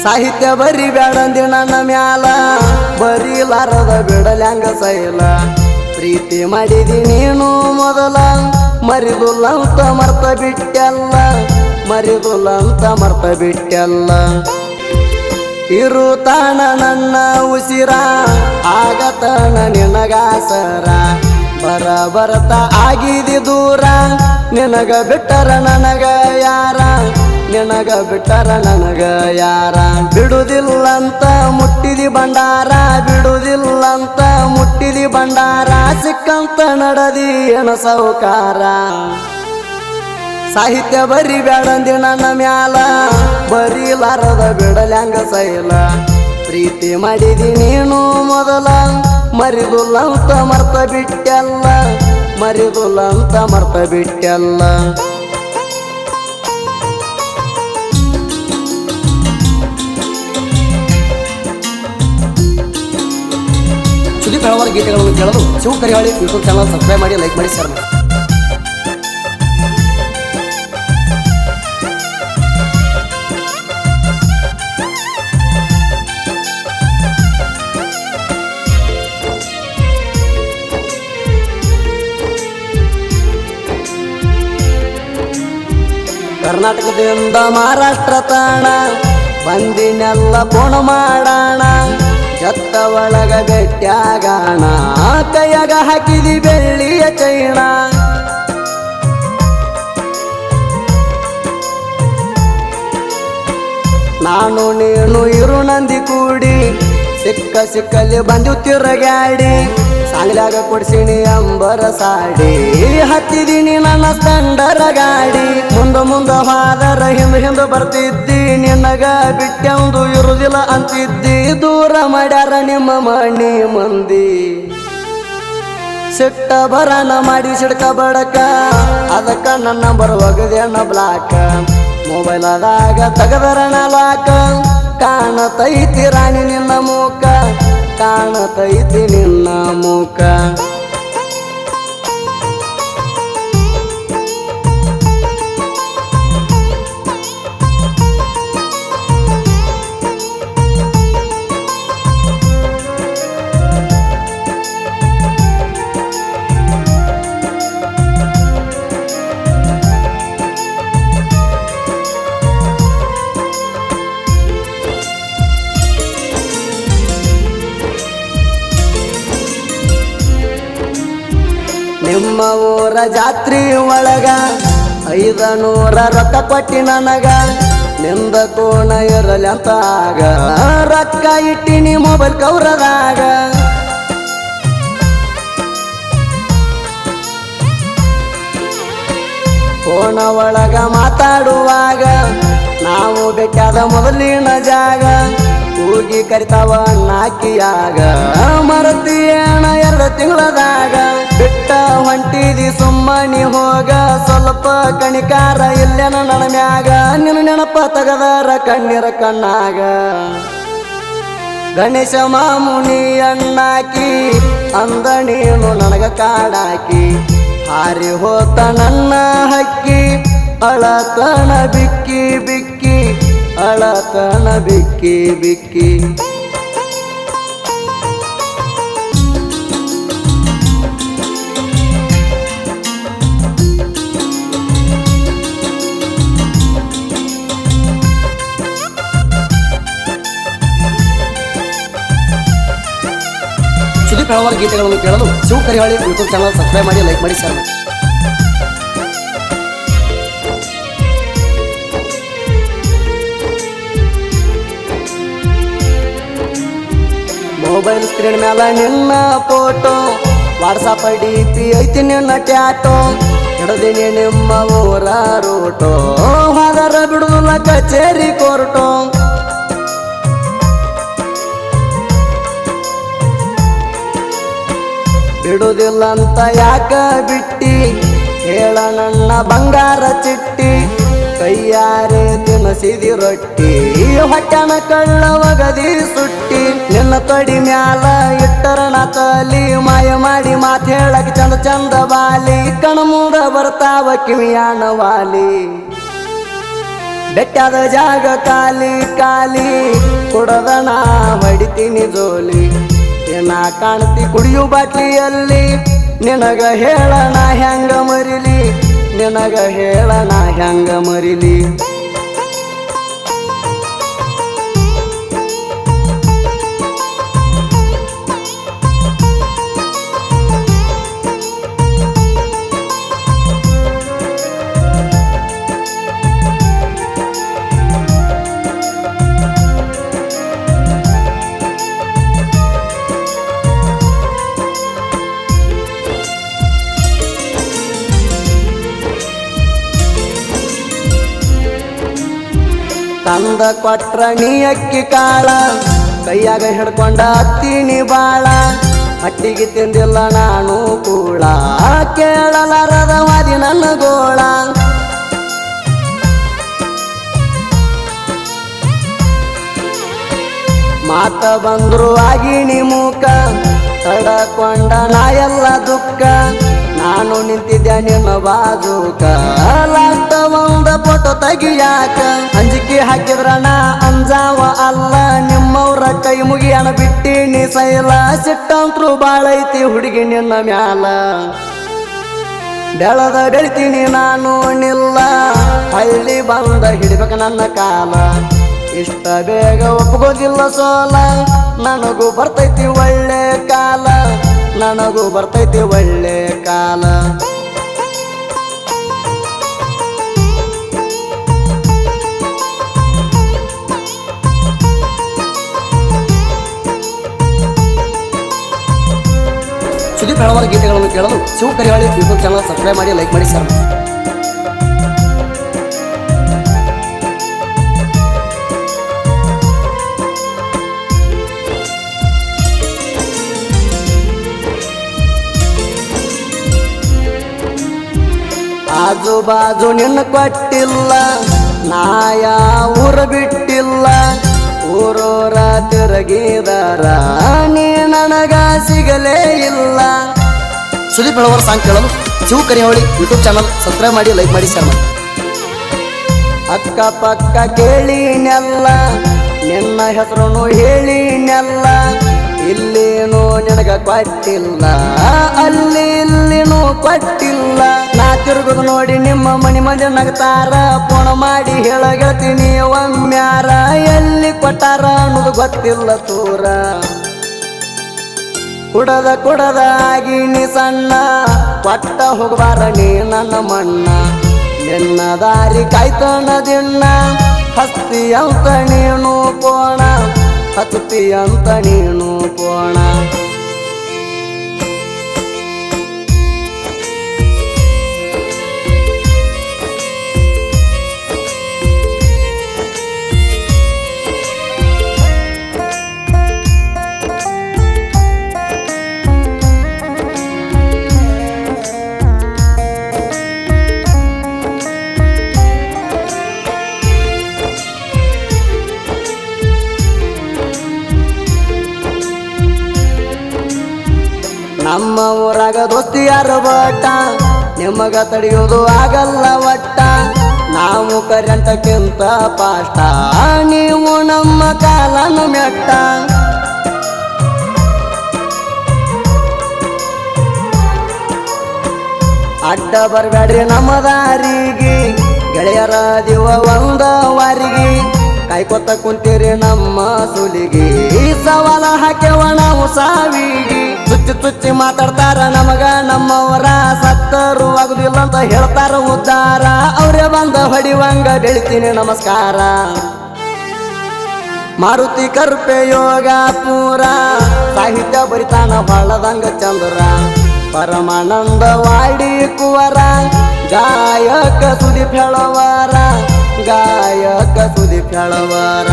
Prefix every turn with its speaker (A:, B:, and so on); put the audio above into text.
A: ಸಾಹಿತ್ಯ ಬರಿ ಬ್ಯಾಡಂದಿ ನನ್ನ ಮ್ಯಾಲ ಬರೀಲಾರದ ಬಿಡಲ್ಯಾಂಗ ಸೈಲ ಪ್ರೀತಿ ಮಾಡಿದಿ ನೀನು ಮೊದಲ ಮರಿದುಲ್ಲ ಅಂತ ಮರ್ತ ಬಿಟ್ಟೆಲ್ಲ ಮರಿದುಲ್ಲ ಅಂತ ಮರ್ತ ಬಿಟ್ಟೆಲ್ಲ ಇರುತ್ತಾನ ನನ್ನ ಉಸಿರ ಆಗತನ ನಿನಗಾಸರ ಬರ ಬರತ ಆಗಿದಿ ದೂರ ನಿನಗ ಬಿಟ್ಟರ ನನಗ ಯಾರ ನಿನಗ ಬಿಟ್ಟರ ನನಗ ಯಾರ ಬಿಡುದಿಲ್ಲಂತ ಮುಟ್ಟಿದಿ ಬಂಡಾರ ಬಿಡುದಿಲ್ಲಂತ ಮುಟ್ಟಿದಿ ಬಂಡಾರ ಸಿಕ್ಕಂತ ನಡದಿ ಏನ ಸೌಕಾರ ಸಾಹಿತ್ಯ ಬರಿ ಬ್ಯಾಡಂದಿ ನನ್ನ ಮ್ಯಾಲ ಬರೀಲಾರದ ಬಿಡಲ್ಯಾಂಗ ಸೈಲ ಪ್ರೀತಿ ಮಾಡಿದಿ ನೀನು ಮೊದಲ ಮರಿದುಲ್ಲ ಅಂತ ಮರ್ತ ಬಿಟ್ಟೆಲ್ಲ ಮರಿದುಲ್ಲ ಅಂತ ಮರ್ತ ಬಿಟ್ಟೆಲ್ಲ ಸುದೀಪ್ ಹಲವಾರು ಗೀತೆಗಳನ್ನು ಕೇಳಲು Shiva Karihali YouTube channel subscribe ಮಾಡಿ ಲೈಕ್ ಮಾಡಿ ಶೇರ್ ಮಾಡಿ. ಕರ್ನಾಟಕದಿಂದ ಮಹಾರಾಷ್ಟ್ರ ತಾಣ ಬಂದಿನೆಲ್ಲ ಪೋಣ ಮಾಡೋಣ ಜತ್ತ ಒಳಗ ಬೆಟ್ಟ್ಯಾಗಾಣ ಕೈಯಾಗ ಹಾಕಿದಿ ಬೆಳ್ಳಿಯ ಚೈಣ ನಾನು ನೀನು ಇರು ನಂದಿ ಕೂಡಿ ಸಿಕ್ಕ ಸಿಕ್ಕಲ್ಲಿ ಬಂದು ತಿರುಗಾಡಿ ಸಾಂಗ್ಲಾಗ ಕೊಡ್ಸಿನಿ ಅಂಬರ ಸಾಡಿ ಹತ್ತಿದೀನಿ ನನ್ನ ಸ್ಪೆಂಡರ ಗಾಡಿ ಮುಂದ ಮುಂದ ಹಾದರ ಹಿಂದ ಬರ್ತಿದ್ದಿ ನಿನಗ ಬಿಟ್ಟೆಂದು ಇರುದಿಲ್ಲ ಅಂತಿದ್ದಿ ದೂರ ಮಾಡ್ಯಾರ ನಿಮ್ಮ ಮಣಿ ಮಂದಿ ಸಿಟ್ಟ ಬರನ ಮಾಡಿ ಸಿಡ್ಕ ಬಡಕ ಅದಕ್ಕ ನನ್ನ ಬರುವಾಗದೇನ ಬ್ಲಾಕ್ ಮೊಬೈಲ್ ಆದಾಗ ತಗದರಣ ಲಾಕ ಕಾಣತೈತಿ ರಾಣಿ ನಿನ್ನ ಮೂಕ ಕಾಣತೈತಿ ನಿನ್ನ ಮೂಕ ನಿಮ್ಮ ಊರ ಜಾತ್ರಿ ಒಳಗ 500 ರೊಕ್ಕ ಕೊಟ್ಟಿ ನನಗ ನಿಂದ ಕೋಣ ಇರಲಿ ಅಂತಾಗ ರೊಕ್ಕ ಇಟ್ಟಿನಿ ಮೊಬೈಲ್ ಕೌರದಾಗ ಕೋಣ ಒಳಗ ಮಾತಾಡುವಾಗ ನಾವು ಬೇಕಾದ ಮೊದಲಿನ ಜಾಗ ಕೂಗಿ ಕರಿತಾವ ನಾಕಿಯಾಗ ಮರತಿಯಣ 2 ತಿಂಗಳದಾಗ ಬಿಟ್ಟ ಹೊಂಟಿದಿ ಸುಮ್ಮನಿ ಹೋಗ ಸ್ವಲ್ಪ ಕಣಿಕಾರ ಇಲ್ಲೇನ ನನ್ನ ಮ್ಯಾಗ ನಿನ್ನ ನೆನಪ ತಗದಾರ ಕಣ್ಣೀರ ಕಣ್ಣಾಗ ಗಣೇಶ ಮಾಮುನಿ ಅಣ್ಣಾಕಿ ಅಂದ ನೀನು ನನಗ ಕಾಡಾಕಿ ಹಾರಿ ಹೋತ ನನ್ನ ಹಕ್ಕಿ ಅಳತನ ಬಿಕ್ಕಿ ಬಿಕ್ಕಿ ಅಳತನ ಬಿಕ್ಕಿ ಬಿಕ್ಕಿ ಸುದೀಪ್ ಹಲವಾರು ಗೀತೆಗಳನ್ನು ಕೇಳಲು Shiva Karihali YouTube channel subscribe ಮಾಡಿ ಲೈಕ್ ಮಾಡಿ ಶೇರ್ ಮಾಡಿ. ಮೊಬೈಲ್ ಸ್ಕ್ರೀನ್ ಮ್ಯಾಲ ನಿನ್ನ ಫೋಟೋ ವಾಟ್ಸಪ್ DP ಐತಿ ನಿನ್ನ ಟ್ಯಾಟೋ ಹಿಡದಿನಿ ನಿಮ್ಮ ಊರ ರೂಟೋ ಹೋದರ ಬಿಡುದಿಲ್ಲ ಕಚೇರಿ ಕೋರ್ಟೋ ಬಿಡುದಿಲ್ಲಂತ ಯಾಕ ಬಿಟ್ಟಿ ಹೇಳ ನನ್ನ ಬಂಗಾರ ಚಿಟ್ಟಿ ಕೈಯಾರೆ ತಿನಸಿದಿ ರೊಟ್ಟಿ ಹೊಟ್ಟನ ಕಳ್ಳ ಒಗದಿ ಸುಟ್ಟಿ ನಿನ್ನ ತೊಡಿ ಮ್ಯಾಲ ಇಟ್ಟರಣ ತಲಿ ಮಾಯ ಮಾಡಿ ಮಾತು ಹೇಳಕ್ ಚಂದ ಚಂದ ಬಾಲಿ ಕಣ ಮುಂದ ಬರ್ತಾವ ಕಿವಿಯಾನ ವಾಲಿ ಬೆಟ್ಟದ ಜಾಗ ಖಾಲಿ ಖಾಲಿ ಕುಡದಣ ಹೊಡಿತೀನಿ ಜೋಲಿ ಏನ ಕಾಣ್ತಿ ಕುಡಿಯು ಬಾಟ್ಲಿಯಲ್ಲಿ ನಿನಗ ಹೇಳಣ ಹೆಂಗ ಮರಿಲಿ ನಿನಗ ಹೇಳಣ ಹೆಂಗ ಮರಿಲಿ ತಂದ ಕೊಟ್ರ ನೀ ಅಕ್ಕಿ ಕಾಳ ಕೈಯಾಗ ಹಿಡ್ಕೊಂಡ ಹತ್ತೀನಿ ಬಾಳ ಹಟ್ಟಿಗೆ ತಿಂದಿಲ್ಲ ನಾನು ಕೂಳ ಕೇಳಲಾರದ ವಾದಿ ನನ್ನ ಗೋಳ ಮಾತ ಬಂದ್ರು ಆಗಿನಿ ಮೂಕ ತಡಕೊಂಡ ನಾ ಎಲ್ಲ ದುಃಖ ನಾನು ನಿಂತಿದ್ದೆ ನಿನ್ನ ಬಾಜೂಕ ಲಾಸ್ಟ್ ಒಂದ ಫೋಟೋ ತೆಗಿಯಾಕ ಅಂಜಿಕೆ ಹಾಕಿದ್ರಣ ಅಂಜಾವ ಅಲ್ಲ ನಿಮ್ಮವ್ರ ಕೈ ಮುಗಿಯಣ ಬಿಟ್ಟಿನಿ ಸೈಲ ಸಿಟ್ಟಂತ್ರು ಬಾಳೈತಿ ಹುಡುಗಿ ನಿನ್ನ ಮ್ಯಾಲ ಬೆಳದ ಬೆಳಿತೀನಿ ನಾನು ನಿಲ್ಲ ಹಳ್ಳಿ ಬಂದ ಹಿಡಿಬೇಕ ನನ್ನ ಕಾಲ ಇಷ್ಟ ಬೇಗ ಒಪ್ಕೋದಿಲ್ಲ ಸೋಲ ನನಗೂ ಬರ್ತೈತಿ ಒಳ್ಳೆ ಕಾಲ ನನಗೂ ಬರ್ತೈತಿ ಒಳ್ಳೆ ಕಾಲ ಸುದೀಪ್ ಹಲವಾರು ಗೀತೆಗಳನ್ನು ಕೇಳಲು ಶಿವ ಕರಿಯಾಳಿ ಯೂಟ್ಯೂಬ್ ಚಾನಲ್ ಸಬ್ಸ್ಕ್ರೈಬ್ ಮಾಡಿ ಲೈಕ್ ಮಾಡಿ ಶೇರ್ ಮಾಡಿ ಆಜು ಬಾಜು ನಿನ್ನ ಕೊಟ್ಟಿಲ್ಲ ನಾಯ ಊರ ಬಿಟ್ಟಿಲ್ಲ ಊರೂರ ತಿರುಗಿದರ ನೀ ನನಗ ಸಿಗಲೇ ಇಲ್ಲ ಸುದೀಪ್ ಹಲವಾರು ಸಾಂಗ್ ಕೇಳಲು ಶಿವ ಕರಿಯಾಳಿ ಯೂಟ್ಯೂಬ್ ಚಾನಲ್ ಸಬ್ಸ್ಕ್ರೈಬ್ ಮಾಡಿ ಲೈಕ್ ಮಾಡಿ ಶೇರ್ ಮಾಡಿ ಅಕ್ಕ ಪಕ್ಕ ಕೇಳಿನೆಲ್ಲ ನಿನ್ನ ಹೆಸರನ್ನು ಹೇಳಿನೆಲ್ಲ ಇಲ್ಲೇನು ನಿನಗ ಕೊಟ್ಟಿಲ್ಲ ಅಲ್ಲಿ ಇಲ್ಲಿನೂ ಕೊಟ್ಟಿಲ್ಲ ನಾ ತಿರುಗುದು ನೋಡಿ ನಿಮ್ಮ ಮನಿ ಮಂದಿ ನಗತಾರ ಫೋನ್ ಮಾಡಿ ಹೇಳ ಗೆಳ್ತೀನಿ ಒಮ್ಮ್ಯಾರ ಎಲ್ಲಿ ಕೊಟ್ಟಾರ ಅನ್ನೋದು ಗೊತ್ತಿಲ್ಲ ತೂರ ಕುಡದ ಆಗಿನಿ ಸಣ್ಣ ಕೊಟ್ಟ ಹೋಗಬಾರ ನೀ ನನ್ನ ಮಣ್ಣ ನಿನ್ನ ದಾರಿ ಕಾಯ್ತನ ದಿನ ಹಸ್ತಿ ಅಂತ ನೀನು ಕೋಣ ಹತ್ತಿ ಅಂತ ನೀನು ಕೋಣ ನಮ್ಮ ಊರಾಗ ದೋಸ್ತಿಯಾರ ಬಟ್ಟ ನಿಮಗ ತಡೆಯೋದು ಆಗಲ್ಲ ಒಟ್ಟ ನಾವು ಕರೆಂಟಕ್ಕಿಂತ ಪಾಷ್ಟ ನೀವು ನಮ್ಮ ಕಾಲನ ಮೆಟ್ಟ ಅಡ್ಡ ಬರಬೇಡ್ರಿ ನಮ್ಮ ದಾರಿಗೆ ಗೆಳೆಯರ ದಿವ ಒಂದ ವಾರಿಗೆ ಕಾಯ್ಕೊತ ಕುಂತೀರಿ ನಮ್ಮ ಸುಲಿಗೆ ಸವಾಲ ಹಾಕ್ಯವ ನಾವು ಸಾವಿಗೆ ಚುಚ್ಚಿ ಮಾತಾಡ್ತಾರ ನಮಗ ನಮ್ಮವರ ಸತ್ತರು ಆಗುದಿಲ್ಲ ಅಂತ ಹೇಳ್ತಾರ ಉದ್ದಾರ ಅವ್ರೇ ಬಂದ ಹೊಡಿವಂಗ ಬೆಳಿತೀನಿ ನಮಸ್ಕಾರ ಮಾರುತಿ ಕರ್ಪೆ ಯೋಗ ಪೂರ ಸಾಹಿತ್ಯ ಬರಿತಾನ ಬಾಳದಂಗ ಚಂದ್ರ ಪರಮಾನಂದ ವಾಡಿ ಕುವರ ಗಾಯಕ ಸುದೀಪ್ ಹೇಳವರ ಗಾಯಕ ಸುದೀಪ್ ಹೇಳವರ